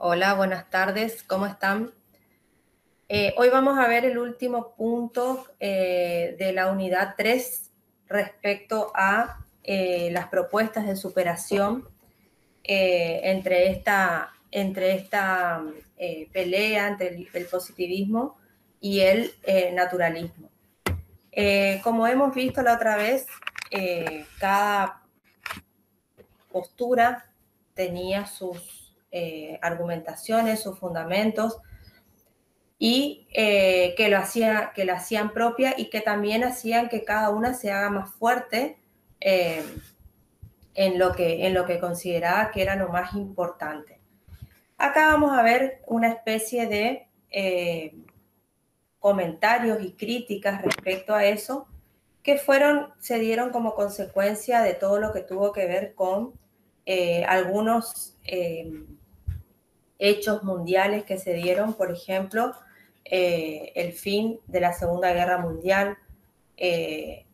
Hola, buenas tardes, ¿cómo están? Hoy vamos a ver el último punto de la unidad 3 respecto a las propuestas de superación entre esta pelea entre el positivismo y el naturalismo. Como hemos visto la otra vez, cada postura tenía sus argumentaciones, sus fundamentos, y que lo hacían propia y que también hacían que cada una se haga más fuerte eh, en lo que consideraba que era lo más importante. Acá vamos a ver una especie de comentarios y críticas respecto a eso que se dieron como consecuencia de todo lo que tuvo que ver con algunos hechos mundiales que se dieron, por ejemplo, el fin de la Segunda Guerra Mundial, que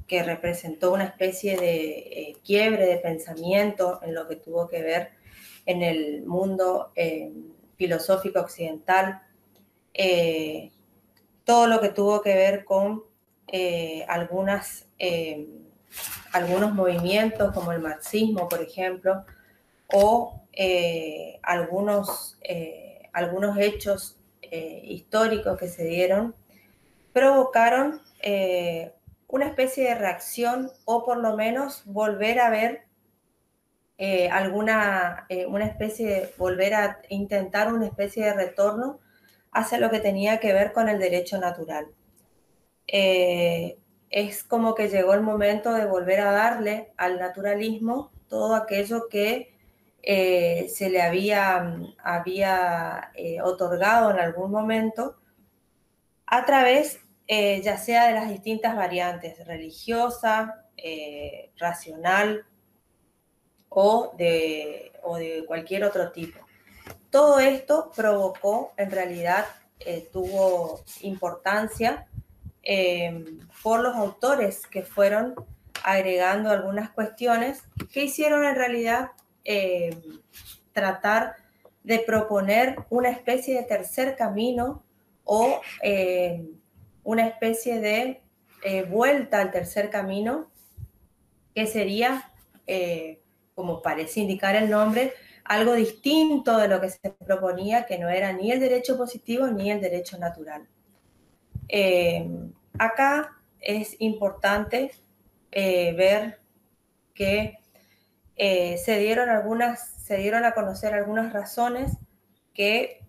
representó una especie de quiebre de pensamiento en lo que tuvo que ver en el mundo filosófico occidental, todo lo que tuvo que ver con algunos movimientos como el marxismo, por ejemplo, o algunos hechos históricos que se dieron provocaron una especie de reacción o por lo menos volver a ver una especie de volver a intentar una especie de retorno hacia lo que tenía que ver con el derecho natural. Es como que llegó el momento de volver a darle al naturalismo todo aquello que se le había otorgado en algún momento a través ya sea de las distintas variantes religiosa, racional o de cualquier otro tipo. Todo esto provocó, en realidad, tuvo importancia por los autores que fueron agregando algunas cuestiones que hicieron en realidad tratar de proponer una especie de tercer camino o una especie de vuelta al tercer camino, que sería, como parece indicar el nombre, algo distinto de lo que se proponía, que no era ni el derecho positivo ni el derecho natural. Acá es importante ver que se dieron a conocer algunas razones que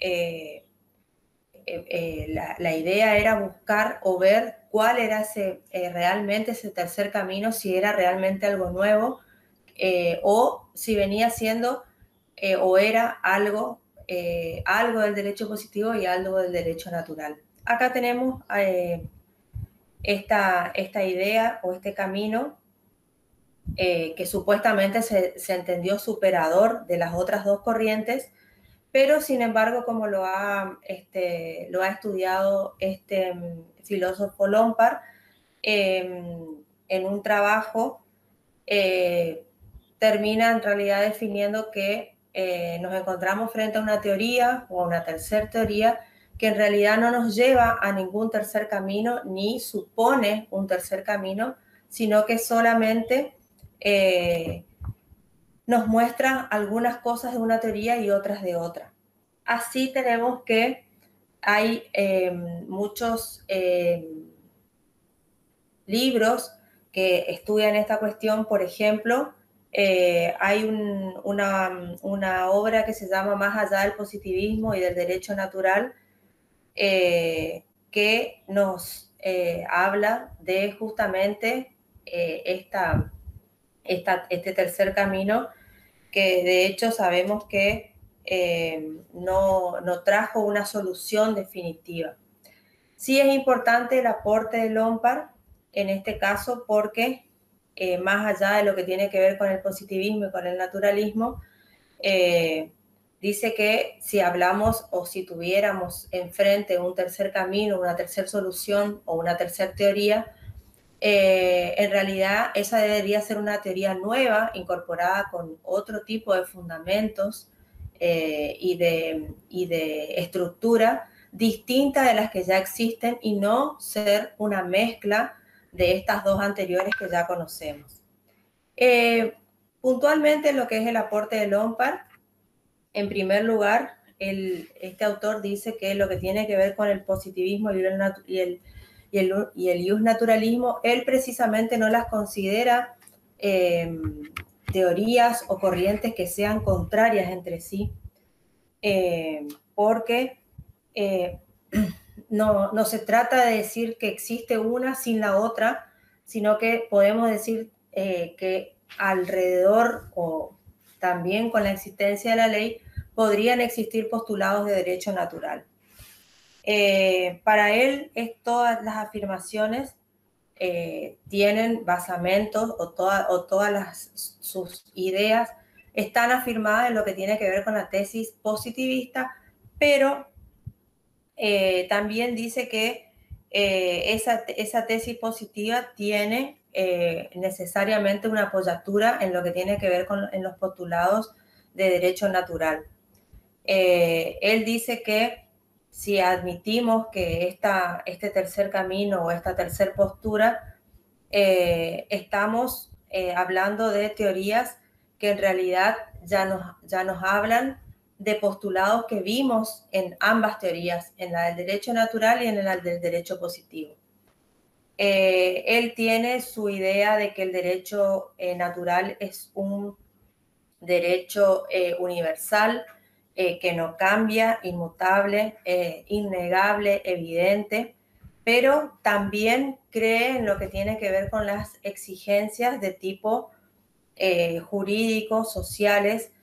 la idea era buscar o ver cuál era realmente ese tercer camino, si era realmente algo nuevo o si venía siendo o era algo del derecho positivo y algo del derecho natural. Acá tenemos esta idea o este camino que supuestamente se entendió superador de las otras dos corrientes, pero sin embargo, como lo ha estudiado este filósofo Lompard en un trabajo, termina en realidad definiendo que nos encontramos frente a una teoría o a una tercera teoría que en realidad no nos lleva a ningún tercer camino ni supone un tercer camino, sino que solamente nos muestra algunas cosas de una teoría y otras de otra. Así tenemos que hay muchos libros que estudian esta cuestión. Por ejemplo, hay una obra que se llama Más allá del positivismo y del derecho natural, que nos habla de justamente este tercer camino, que de hecho sabemos que no trajo una solución definitiva. Sí es importante el aporte de Lompard en este caso porque más allá de lo que tiene que ver con el positivismo y con el naturalismo, dice que si hablamos o si tuviéramos enfrente un tercer camino, una tercera solución o una tercera teoría, en realidad esa debería ser una teoría nueva, incorporada con otro tipo de fundamentos y de estructura distinta de las que ya existen y no ser una mezcla de estas dos anteriores que ya conocemos. Puntualmente lo que es el aporte de Lombard, en primer lugar, este autor dice que lo que tiene que ver con el positivismo y el justnaturalismo, él precisamente no las considera teorías o corrientes que sean contrarias entre sí, porque no se trata de decir que existe una sin la otra, sino que podemos decir que alrededor o también con la existencia de la ley podrían existir postulados de derecho natural. Para él, todas las afirmaciones tienen basamentos o todas sus ideas están afirmadas en lo que tiene que ver con la tesis positivista, pero también dice que esa tesis positiva tiene necesariamente una apoyatura en lo que tiene que ver en los postulados de derecho natural. Él dice que si admitimos que este tercer camino o esta tercer postura, estamos hablando de teorías que en realidad ya nos hablan de postulados que vimos en ambas teorías, en la del derecho natural y en la del derecho positivo. Él tiene su idea de que el derecho natural es un derecho universal, que no cambia, inmutable, innegable, evidente, pero también cree en lo que tiene que ver con las exigencias de tipo jurídicos, sociales,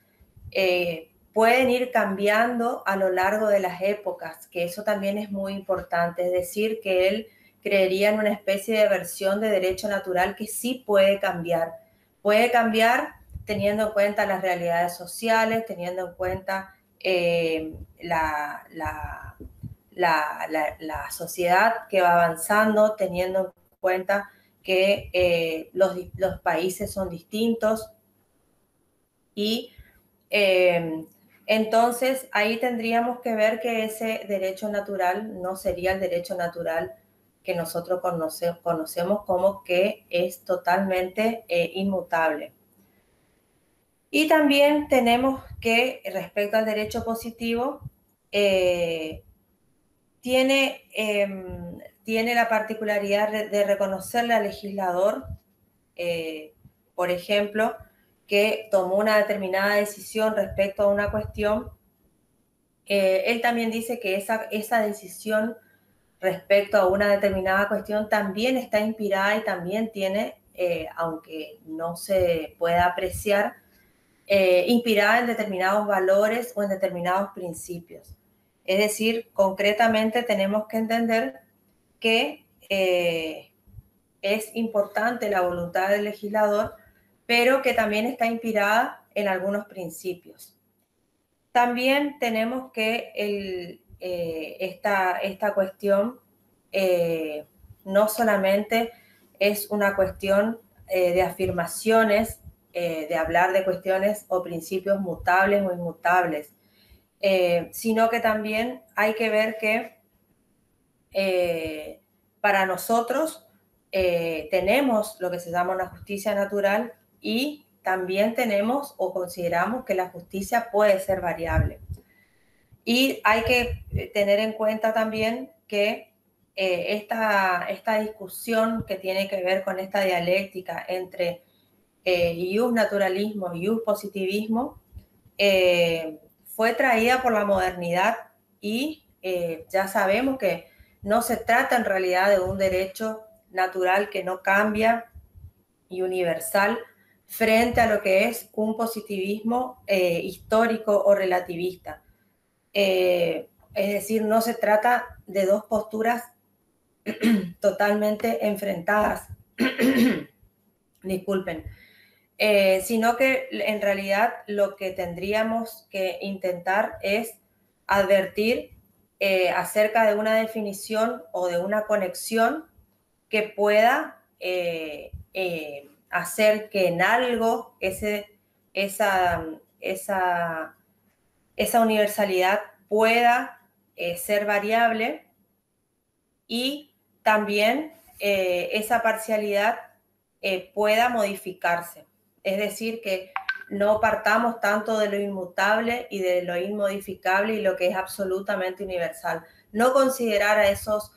pueden ir cambiando a lo largo de las épocas, que eso también es muy importante, es decir, que él creería en una especie de versión de derecho natural que sí puede cambiar teniendo en cuenta las realidades sociales, teniendo en cuenta la sociedad que va avanzando, teniendo en cuenta que los países son distintos y entonces ahí tendríamos que ver que ese derecho natural no sería el derecho natural que nosotros conocemos como que es totalmente inmutable. Y también tenemos que, respecto al derecho positivo, tiene la particularidad de reconocerle al legislador, por ejemplo, que tomó una determinada decisión respecto a una cuestión. Él también dice que esa decisión respecto a una determinada cuestión también está inspirada y también tiene, aunque no se pueda apreciar, inspirada en determinados valores o en determinados principios. Es decir, concretamente tenemos que entender que es importante la voluntad del legislador, pero que también está inspirada en algunos principios. También tenemos que esta cuestión no solamente es una cuestión de afirmaciones, de hablar de cuestiones o principios mutables o inmutables, sino que también hay que ver que para nosotros tenemos lo que se llama una justicia natural y también tenemos o consideramos que la justicia puede ser variable. Y hay que tener en cuenta también que esta discusión que tiene que ver con esta dialéctica entre justnaturalismo y positivismo fue traída por la modernidad y ya sabemos que no se trata en realidad de un derecho natural que no cambia y universal frente a lo que es un positivismo histórico o relativista. Es decir, no se trata de dos posturas totalmente enfrentadas, disculpen, sino que en realidad lo que tendríamos que intentar es advertir acerca de una definición o de una conexión que pueda hacer que en algo esa esa universalidad pueda ser variable y también esa parcialidad pueda modificarse. Es decir, que no partamos tanto de lo inmutable y de lo inmodificable y lo que es absolutamente universal. No considerar a esos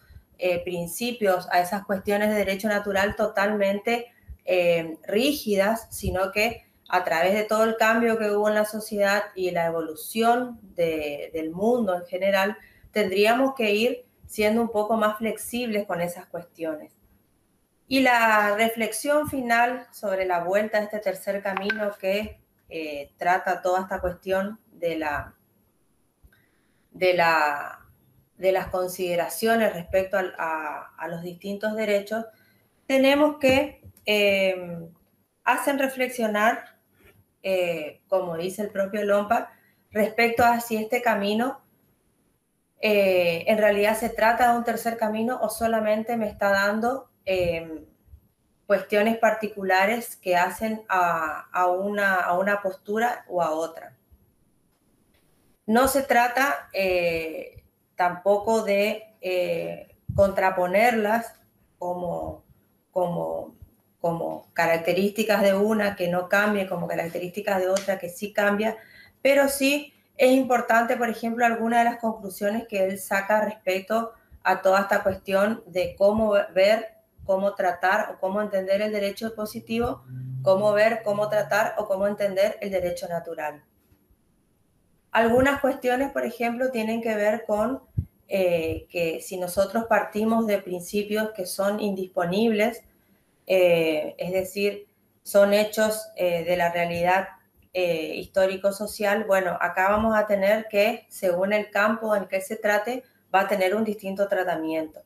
principios, a esas cuestiones de derecho natural totalmente rígidas, sino que a través de todo el cambio que hubo en la sociedad y la evolución del mundo en general, tendríamos que ir siendo un poco más flexibles con esas cuestiones. Y la reflexión final sobre la vuelta a este tercer camino que trata toda esta cuestión de las consideraciones respecto a los distintos derechos, tenemos que hacen reflexionar, como dice el propio Lombard, respecto a si este camino en realidad se trata de un tercer camino o solamente me está dando cuestiones particulares que hacen a una postura o a otra. No se trata tampoco de contraponerlas como características de una que no cambie, como características de otra que sí cambia, pero sí es importante, por ejemplo, alguna de las conclusiones que él saca respecto a toda esta cuestión de cómo ver, cómo tratar o cómo entender el derecho positivo, cómo ver, cómo tratar o cómo entender el derecho natural. Algunas cuestiones, por ejemplo, tienen que ver con que si nosotros partimos de principios que son indisponibles, es decir, son hechos de la realidad histórico-social, bueno, acá vamos a tener que, según el campo en que se trate, va a tener un distinto tratamiento.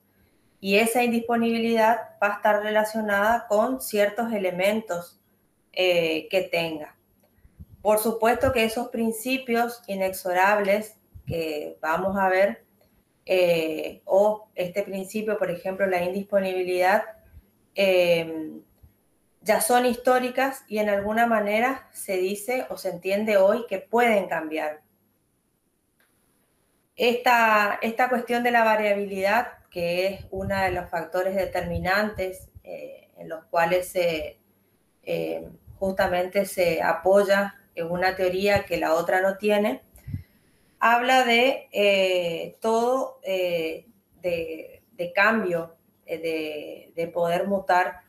Y esa indisponibilidad va a estar relacionada con ciertos elementos que tenga. Por supuesto que esos principios inexorables que vamos a ver, o este principio, por ejemplo, la indisponibilidad, ya son históricas y en alguna manera se dice o se entiende hoy que pueden cambiar. Esta cuestión de la variabilidad, que es uno de los factores determinantes en los cuales justamente se apoya en una teoría que la otra no tiene, habla de todo de cambio, de poder mutar.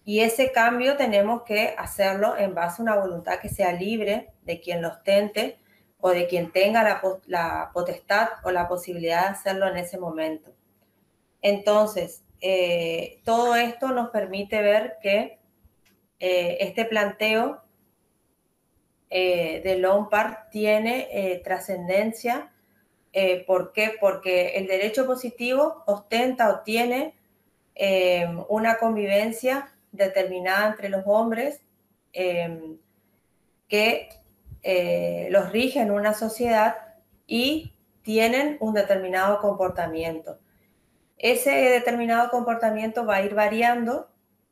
Y ese cambio tenemos que hacerlo en base a una voluntad que sea libre de quien lo ostente o de quien tenga la potestad o la posibilidad de hacerlo en ese momento. Entonces, todo esto nos permite ver que este planteo de Lombard tiene trascendencia. ¿Por qué? Porque el derecho positivo ostenta o tiene una convivencia determinada entre los hombres que los rige en una sociedad y tienen un determinado comportamiento. Ese determinado comportamiento va a ir variando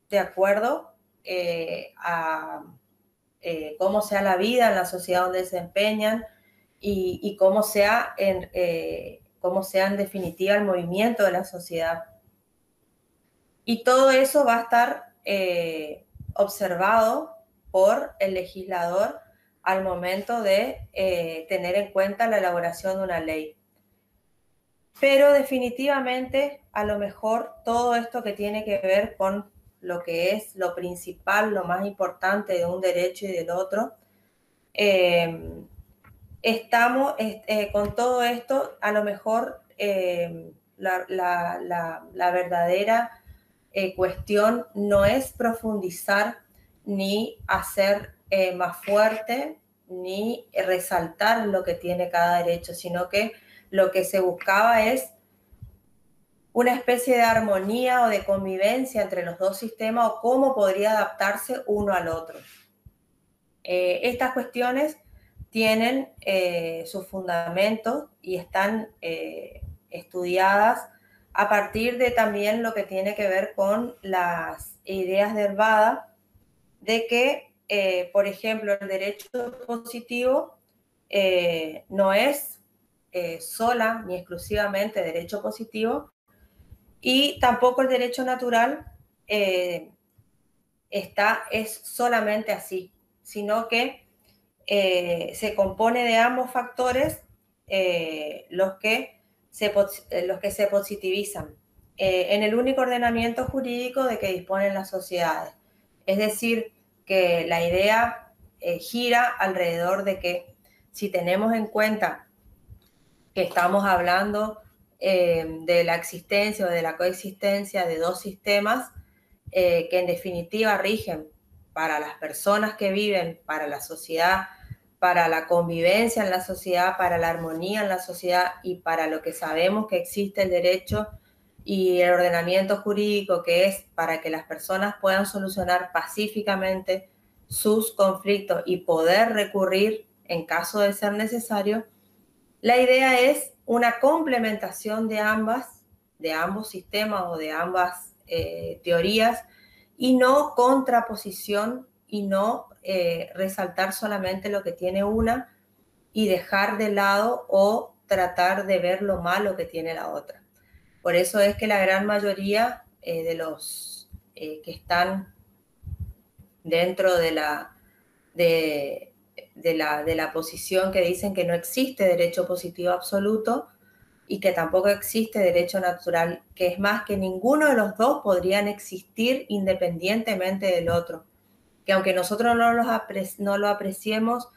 de acuerdo a cómo sea la vida en la sociedad donde se desempeñan y cómo sea en definitiva el movimiento de la sociedad. Y todo eso va a estar observado por el legislador al momento de tener en cuenta la elaboración de una ley. Pero definitivamente, a lo mejor, todo esto que tiene que ver con lo que es lo principal, lo más importante de un derecho y del otro, estamos con todo esto, a lo mejor la verdadera cuestión no es profundizar ni hacer más fuerte ni resaltar lo que tiene cada derecho, sino que lo que se buscaba es una especie de armonía o de convivencia entre los dos sistemas o cómo podría adaptarse uno al otro. Estas cuestiones tienen sus fundamentos y están estudiadas a partir de también lo que tiene que ver con las ideas de Herbada, de que, por ejemplo, el derecho positivo no es sola ni exclusivamente derecho positivo, y tampoco el derecho natural es solamente así, sino que se compone de ambos factores los que se positivizan en el único ordenamiento jurídico de que disponen las sociedades. Es decir, que la idea gira alrededor de que si tenemos en cuenta que estamos hablando de la existencia o de la coexistencia de dos sistemas que en definitiva rigen para las personas que viven, para la sociedad, para la convivencia en la sociedad, para la armonía en la sociedad y para lo que sabemos que existe el derecho y el ordenamiento jurídico, que es para que las personas puedan solucionar pacíficamente sus conflictos y poder recurrir en caso de ser necesario. La idea es una complementación de ambos sistemas o de ambas teorías, y no contraposición, y no resaltar solamente lo que tiene una y dejar de lado o tratar de ver lo malo que tiene la otra. Por eso es que la gran mayoría de los que están dentro de la posición que dicen que no existe derecho positivo absoluto y que tampoco existe derecho natural, que es más, que ninguno de los dos podrían existir independientemente del otro, que aunque nosotros no lo apreciemos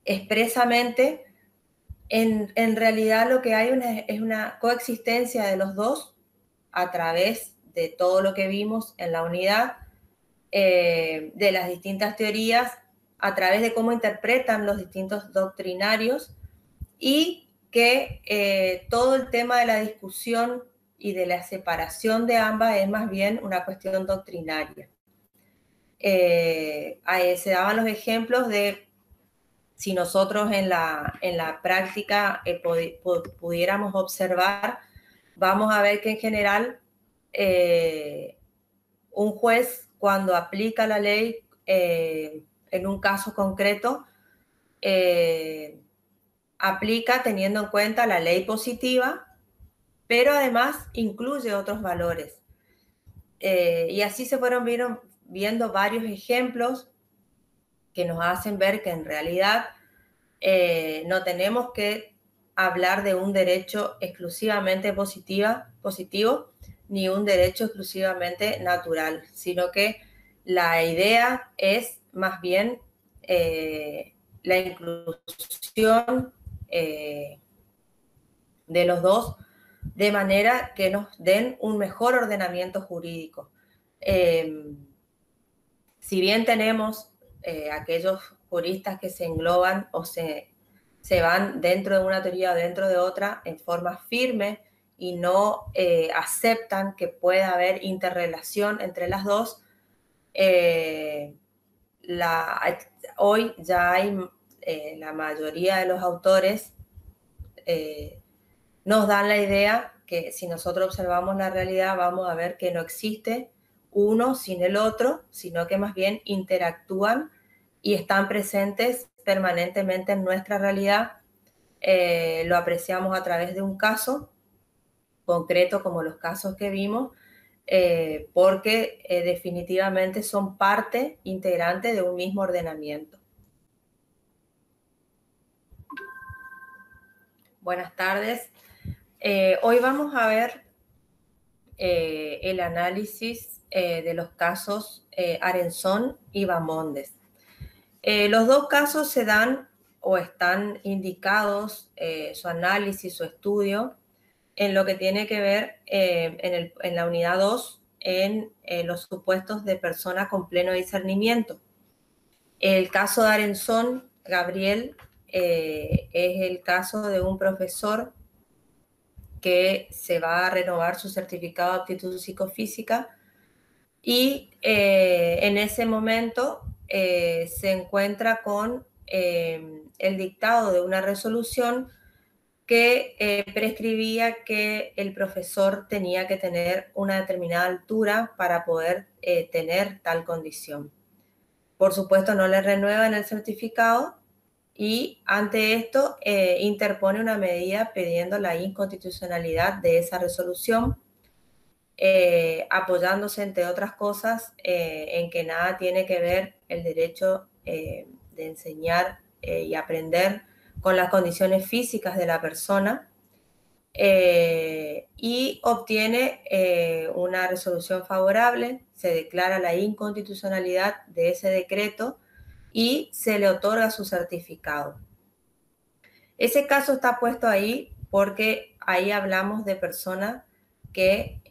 expresamente, en realidad lo que hay es una coexistencia de los dos a través de todo lo que vimos en la unidad, de las distintas teorías, a través de cómo interpretan los distintos doctrinarios, y que todo el tema de la discusión y de la separación de ambas es más bien una cuestión doctrinaria. Se daban los ejemplos de si nosotros en la práctica pudiéramos observar, vamos a ver que en general un juez, cuando aplica la ley en un caso concreto, aplica teniendo en cuenta la ley positiva, pero además incluye otros valores. Y así se fueron viendo varios ejemplos que nos hacen ver que en realidad no tenemos que hablar de un derecho exclusivamente positivo, ni un derecho exclusivamente natural, sino que la idea es más bien la inclusión de los dos, de manera que nos den un mejor ordenamiento jurídico. Si bien tenemos aquellos juristas que se engloban o se van dentro de una teoría o dentro de otra en forma firme y no aceptan que pueda haber interrelación entre las dos, hoy ya hay la mayoría de los autores nos dan la idea que si nosotros observamos la realidad vamos a ver que no existe uno sin el otro, sino que más bien interactúan y están presentes permanentemente en nuestra realidad. Lo apreciamos a través de un caso concreto como los casos que vimos, porque definitivamente son parte integrante de un mismo ordenamiento. Buenas tardes. Hoy vamos a ver el análisis de los casos Arenzón y Bamondes. Los dos casos se dan o están indicados su análisis, su estudio, en lo que tiene que ver en la unidad 2, en los supuestos de persona con pleno discernimiento. El caso de Arenzón, Gabriel, es el caso de un profesor que se va a renovar su certificado de aptitud psicofísica y en ese momento se encuentra con el dictado de una resolución que prescribía que el profesor tenía que tener una determinada altura para poder tener tal condición. Por supuesto, no le renuevan el certificado y ante esto interpone una medida pidiendo la inconstitucionalidad de esa resolución, apoyándose, entre otras cosas, en que nada tiene que ver el derecho de enseñar y aprender con las condiciones físicas de la persona, y obtiene una resolución favorable, se declara la inconstitucionalidad de ese decreto y se le otorga su certificado. Ese caso está puesto ahí porque ahí hablamos de personas que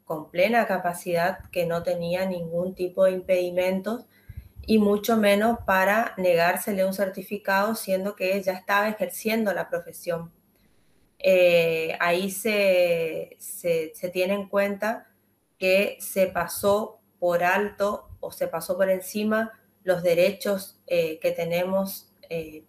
con plena capacidad, que no tenía ningún tipo de impedimentos y mucho menos para negársele un certificado, siendo que ya estaba ejerciendo la profesión. Ahí se tiene en cuenta que se pasó por alto o se pasó por encima los derechos que tenemos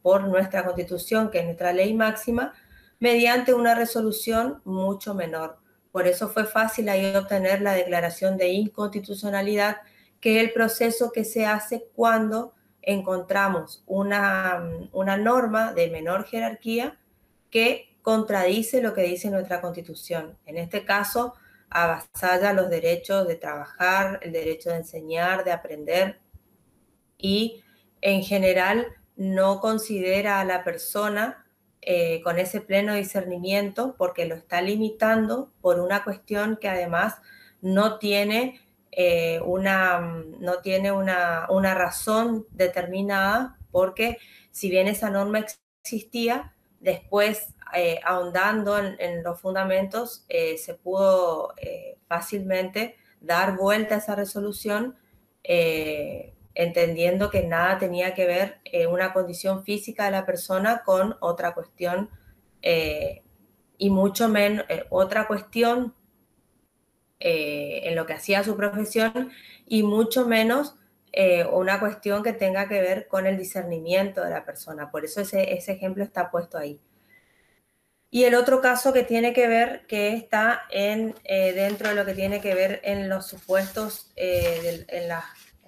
por nuestra Constitución, que es nuestra ley máxima, mediante una resolución mucho menor. Por eso fue fácil ahí obtener la declaración de inconstitucionalidad, que es el proceso que se hace cuando encontramos una norma de menor jerarquía que contradice lo que dice nuestra Constitución. En este caso, avasalla los derechos de trabajar, el derecho de enseñar, de aprender, y en general no considera a la persona con ese pleno discernimiento, porque lo está limitando por una cuestión que además no tiene una razón determinada, porque si bien esa norma existía, después ahondando en los fundamentos se pudo fácilmente dar vuelta a esa resolución, entendiendo que nada tenía que ver una condición física de la persona con otra cuestión, y mucho menos otra cuestión en lo que hacía su profesión, y mucho menos una cuestión que tenga que ver con el discernimiento de la persona. Por eso ese ejemplo está puesto ahí. Y el otro caso que tiene que ver, que está dentro de lo que tiene que ver en los supuestos en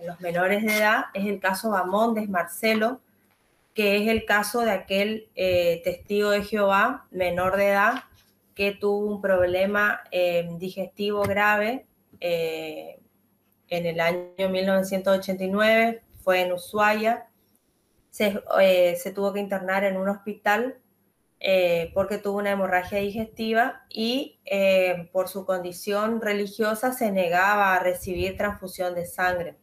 los menores de edad, es el caso Bamondes Marcelo, que es el caso de aquel testigo de Jehová, menor de edad, que tuvo un problema digestivo grave en el año 1989, fue en Ushuaia, se tuvo que internar en un hospital porque tuvo una hemorragia digestiva y por su condición religiosa se negaba a recibir transfusión de sangre.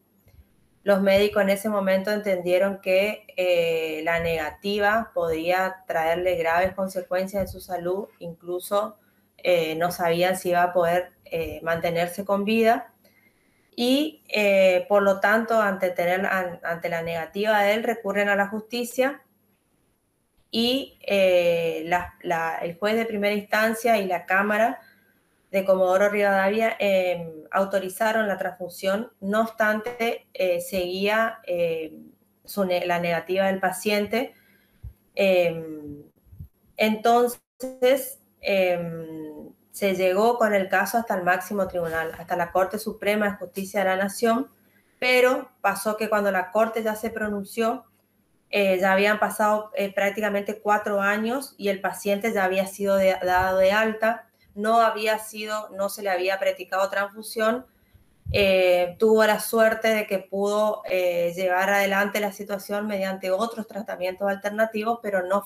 Los médicos en ese momento entendieron que la negativa podía traerle graves consecuencias en su salud, incluso no sabían si iba a poder mantenerse con vida, y por lo tanto ante la negativa de él recurren a la justicia, y el juez de primera instancia y la Cámara de Comodoro Rivadavia autorizaron la transfusión. No obstante, seguía la negativa del paciente. Entonces, se llegó con el caso hasta el máximo tribunal, hasta la Corte Suprema de Justicia de la Nación, pero pasó que cuando la Corte ya se pronunció, ya habían pasado prácticamente 4 años y el paciente ya había sido dado de alta, no se le había practicado transfusión, tuvo la suerte de que pudo llevar adelante la situación mediante otros tratamientos alternativos, pero no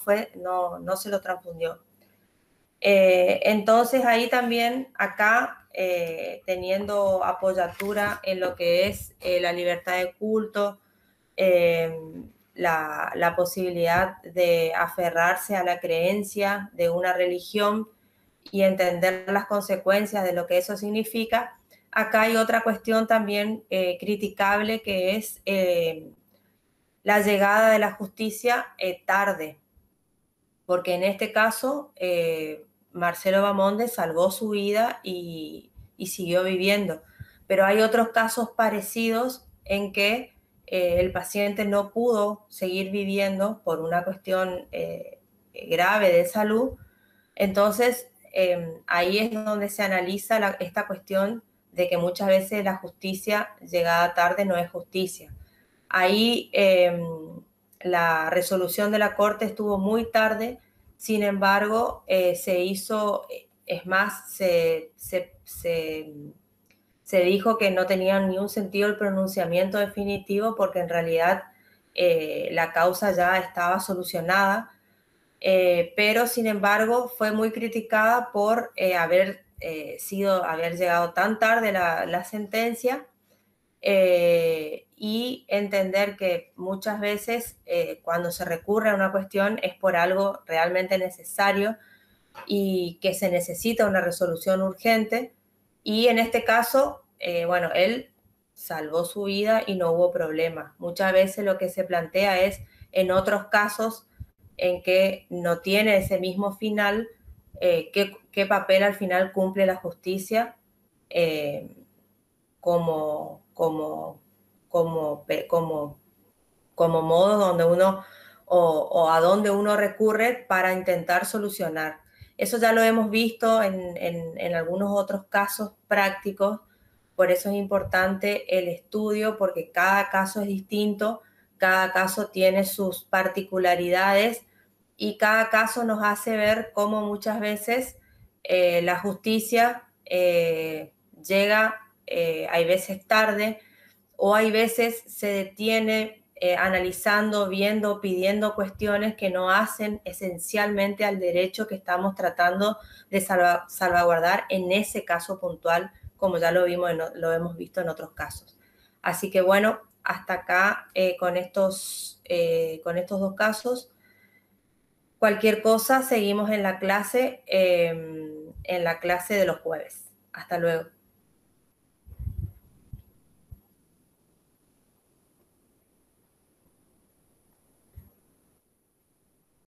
se lo transfundió. Entonces ahí también, acá, teniendo apoyatura en lo que es la libertad de culto, la posibilidad de aferrarse a la creencia de una religión y entender las consecuencias de lo que eso significa. Acá hay otra cuestión también criticable, que es la llegada de la justicia tarde, porque en este caso Marcelo Bamondes salvó su vida y siguió viviendo, pero hay otros casos parecidos en que el paciente no pudo seguir viviendo por una cuestión grave de salud. Entonces, ahí es donde se analiza esta cuestión de que muchas veces la justicia llegada tarde no es justicia. Ahí la resolución de la Corte estuvo muy tarde, sin embargo, se hizo, es más, se dijo que no tenía ningún sentido el pronunciamiento definitivo porque en realidad la causa ya estaba solucionada, pero sin embargo fue muy criticada por haber llegado tan tarde la sentencia, y entender que muchas veces cuando se recurre a una cuestión es por algo realmente necesario y que se necesita una resolución urgente. Y en este caso, bueno, él salvó su vida y no hubo problema. Muchas veces lo que se plantea es en otros casos en que no tiene ese mismo final, qué papel al final cumple la justicia, eh, como, como, como, como modo donde uno o a donde uno recurre para intentar solucionar. Eso ya lo hemos visto en algunos otros casos prácticos, por eso es importante el estudio, porque cada caso es distinto, cada caso tiene sus particularidades y cada caso nos hace ver cómo muchas veces la justicia llega, hay veces tarde, o hay veces se detiene analizando, viendo, pidiendo cuestiones que no hacen esencialmente al derecho que estamos tratando de salvaguardar en ese caso puntual, como ya lo hemos visto en otros casos. Así que bueno, hasta acá con estos dos casos. Cualquier cosa, seguimos en la clase de los jueves. Hasta luego.